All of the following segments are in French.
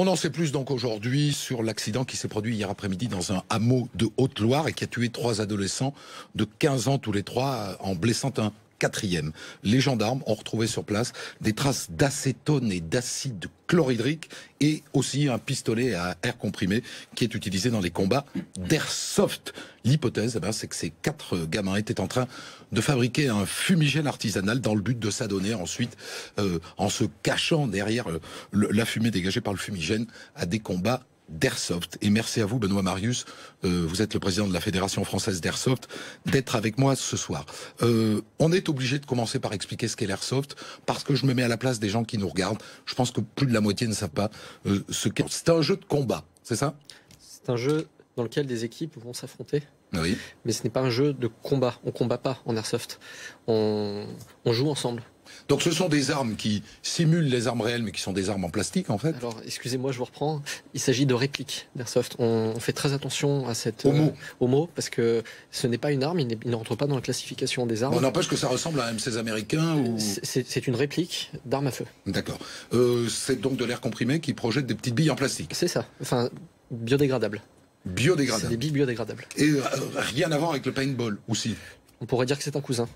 On en sait plus donc aujourd'hui sur l'accident qui s'est produit hier après-midi dans un hameau de Haute-Loire et qui a tué 3 adolescents de 15 ans tous les 3 en blessant un 4e. Les gendarmes ont retrouvé sur place des traces d'acétone et d'acide chlorhydrique et aussi un pistolet à air comprimé qui est utilisé dans les combats d'airsoft. L'hypothèse, c'est que ces 4 gamins étaient en train de fabriquer un fumigène artisanal dans le but de s'adonner ensuite, en se cachant derrière la fumée dégagée par le fumigène, à des combats d'Airsoft. Et merci à vous, Benoît Marius, vous êtes le président de la Fédération française d'Airsoft, d'être avec moi ce soir. On est obligé de commencer par expliquer ce qu'est l'Airsoft, parce que je me mets à la place des gens qui nous regardent. Je pense que plus de la moitié ne savent pas ce qu'est. C'est un jeu de combat, c'est ça? C'est un jeu dans lequel des équipes vont s'affronter. Oui. Mais ce n'est pas un jeu de combat. On combat pas en Airsoft. On joue ensemble. Donc ce sont des armes qui simulent les armes réelles, mais qui sont des armes en plastique, en fait? Alors, excusez-moi, je vous reprends. Il s'agit de répliques d'Airsoft. On fait très attention à cette au mot, parce que ce n'est pas une arme, il ne rentre pas dans la classification des armes. On n'empêche que ça ressemble à un M16 américain ou... C'est une réplique d'arme à feu. D'accord. C'est donc de l'air comprimé qui projette des petites billes en plastique? C'est ça. Enfin, biodégradable. Biodégradable. C'est des billes biodégradables. Et rien à voir avec le paintball, aussi? On pourrait dire que c'est un cousin.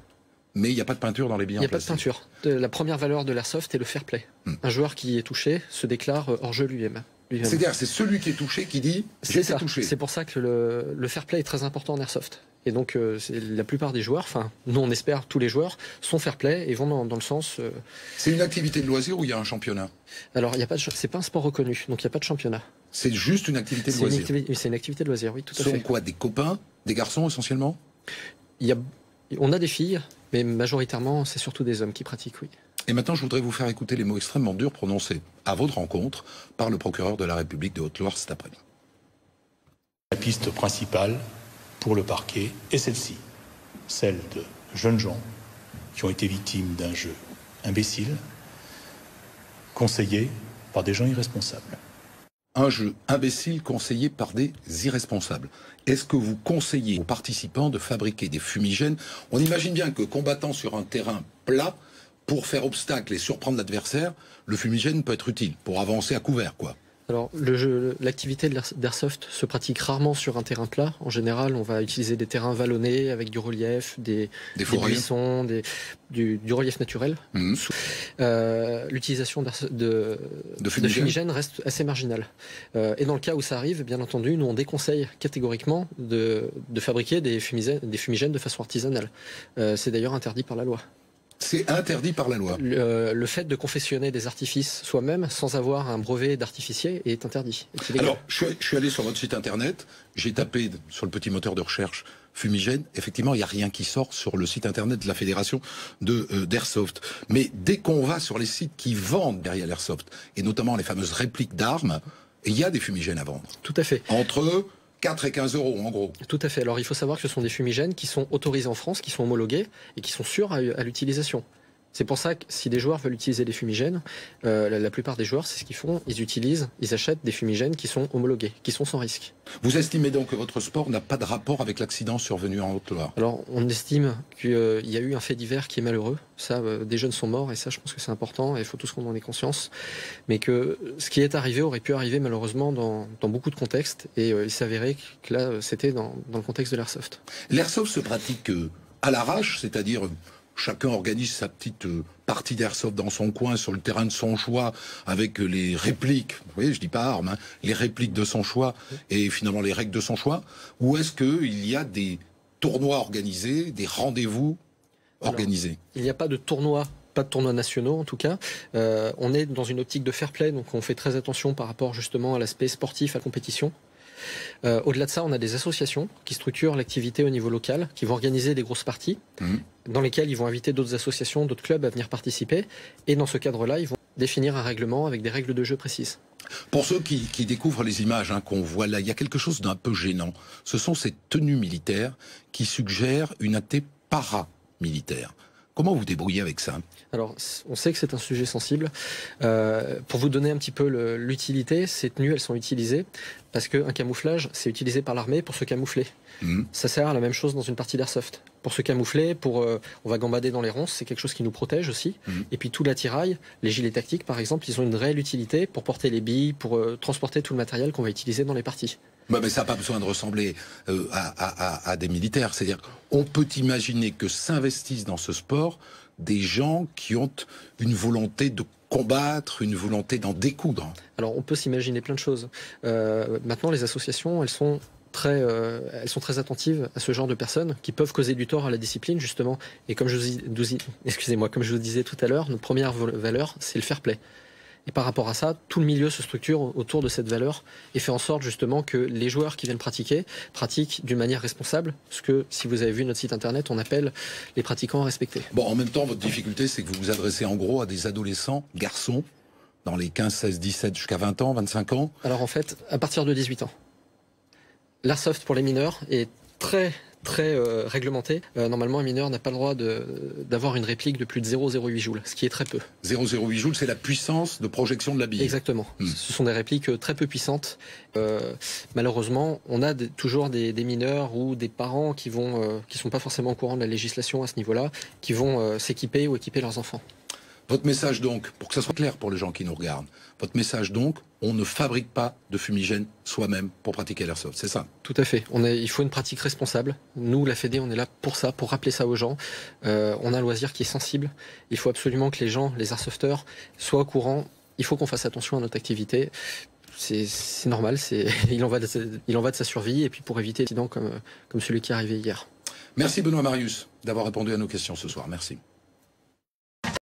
Mais il n'y a pas de peinture dans les billes en plastique? Il n'y a pas de peinture. La première valeur de l'airsoft est le fair play. Un joueur qui est touché se déclare hors jeu lui-même. C'est-à-dire, c'est celui qui est touché qui dit « j'ai été touché ». C'est pour ça que le fair play est très important en airsoft. Et donc, la plupart des joueurs, enfin, nous on espère tous les joueurs, sont fair play et vont dans le sens... C'est une activité de loisir ou il y a un championnat? Alors, c'est pas un sport reconnu, donc il n'y a pas de championnat. C'est juste une activité de loisir? C'est une activité de loisir, oui, tout à fait. Ce sont quoi, des copains, des garçons essentiellement? On a des filles, mais majoritairement, c'est surtout des hommes qui pratiquent, oui. Et maintenant, je voudrais vous faire écouter les mots extrêmement durs prononcés à votre rencontre par le procureur de la République de Haute-Loire cet après-midi. La piste principale pour le parquet est celle-ci, celle de jeunes gens qui ont été victimes d'un jeu imbécile, conseillé par des gens irresponsables. Un jeu imbécile conseillé par des irresponsables. Est-ce que vous conseillez aux participants de fabriquer des fumigènes? On imagine bien que combattant sur un terrain plat, pour faire obstacle et surprendre l'adversaire, le fumigène peut être utile, pour avancer à couvert, quoi. Alors, l'activité d'Airsoft se pratique rarement sur un terrain plat. En général, on va utiliser des terrains vallonnés avec du relief, des buissons, du relief naturel. L'utilisation de fumigènes reste assez marginale. Et dans le cas où ça arrive, bien entendu, nous on déconseille catégoriquement de fabriquer des fumigènes de façon artisanale. C'est d'ailleurs interdit par la loi. C'est interdit par la loi. Le fait de confectionner des artifices soi-même sans avoir un brevet d'artificier est interdit. Alors, je suis allé sur votre site internet, j'ai tapé sur le petit moteur de recherche fumigène. Effectivement, il n'y a rien qui sort sur le site internet de la Fédération d'Airsoft. Mais dès qu'on va sur les sites qui vendent derrière l'Airsoft, et notamment les fameuses répliques d'armes, il y a des fumigènes à vendre. Tout à fait. Entre 4 et 15 euros, en gros. Tout à fait. Alors, il faut savoir que ce sont des fumigènes qui sont autorisés en France, qui sont homologués et qui sont sûrs à l'utilisation. C'est pour ça que si des joueurs veulent utiliser des fumigènes, la plupart des joueurs, c'est ce qu'ils font. Ils achètent des fumigènes qui sont homologués, qui sont sans risque. Vous estimez donc que votre sport n'a pas de rapport avec l'accident survenu en Haute-Loire? Alors, on estime qu'il y a eu un fait divers qui est malheureux. Ça, des jeunes sont morts et ça, je pense que c'est important et il faut tous qu'on en ait conscience. Mais que ce qui est arrivé aurait pu arriver malheureusement dans beaucoup de contextes et il s'avérait que là, c'était dans le contexte de l'Airsoft. L'Airsoft se pratique à l'arrache, c'est-à-dire... Chacun organise sa petite partie d'airsoft dans son coin, sur le terrain de son choix, avec les répliques, vous voyez, je dis pas armes, hein, les répliques de son choix, et finalement les règles de son choix, ou est-ce qu'il y a des tournois organisés, des rendez-vous organisés? Alors, il n'y a pas de tournois nationaux en tout cas. On est dans une optique de fair play, donc on fait très attention par rapport justement à l'aspect sportif, à la compétition. Au-delà de ça, on a des associations qui structurent l'activité au niveau local, qui vont organiser des grosses parties, dans lesquelles ils vont inviter d'autres associations, d'autres clubs à venir participer. Et dans ce cadre-là, ils vont définir un règlement avec des règles de jeu précises. Pour ceux qui découvrent les images qu'on voit là, il y a quelque chose d'un peu gênant. Ce sont ces tenues militaires qui suggèrent une athée paramilitaire. Comment vous débrouillez avec ça? Alors, on sait que c'est un sujet sensible. Pour vous donner un petit peu l'utilité, ces tenues, elles sont utilisées parce qu'un camouflage, c'est utilisé par l'armée pour se camoufler. Ça sert à la même chose dans une partie d'airsoft. Pour se camoufler, on va gambader dans les ronces, c'est quelque chose qui nous protège aussi. Et puis tout l'attirail, les gilets tactiques par exemple, ils ont une réelle utilité pour porter les billes, pour transporter tout le matériel qu'on va utiliser dans les parties. Mais ça n'a pas besoin de ressembler à des militaires. C'est-à-dire on peut imaginer que s'investissent dans ce sport des gens qui ont une volonté de combattre, une volonté d'en découdre. Alors on peut s'imaginer plein de choses. Maintenant les associations, elles sont très attentives à ce genre de personnes qui peuvent causer du tort à la discipline justement. Et comme je vous disais tout à l'heure, notre première valeur, c'est le fair play. Et par rapport à ça, tout le milieu se structure autour de cette valeur et fait en sorte justement que les joueurs qui viennent pratiquent d'une manière responsable, ce que, si vous avez vu notre site internet, on appelle les pratiquants respectés. Bon, en même temps, votre difficulté, c'est que vous vous adressez en gros à des adolescents, garçons, dans les 15, 16, 17 jusqu'à 20 ans, 25 ans. Alors en fait, à partir de 18 ans. L'airsoft pour les mineurs est très réglementé. Normalement, un mineur n'a pas le droit d'avoir une réplique de plus de 0,08 joules, ce qui est très peu. 0,08 joules, c'est la puissance de projection de la bille. Exactement. Ce sont des répliques très peu puissantes. Malheureusement, on a toujours des mineurs ou des parents qui sont pas forcément au courant de la législation à ce niveau-là, qui vont s'équiper ou équiper leurs enfants. Votre message donc, pour que ça soit clair pour les gens qui nous regardent, votre message donc, on ne fabrique pas de fumigène soi-même pour pratiquer l'airsoft, c'est ça? Tout à fait. Il faut une pratique responsable. Nous, la Fédé, on est là pour ça, pour rappeler ça aux gens. On a un loisir qui est sensible. Il faut absolument que les gens, les airsofters, soient au courant. Il faut qu'on fasse attention à notre activité. C'est normal, il en va de sa survie et puis pour éviter des incidents comme celui qui est arrivé hier. Merci Benoît Marius d'avoir répondu à nos questions ce soir. Merci.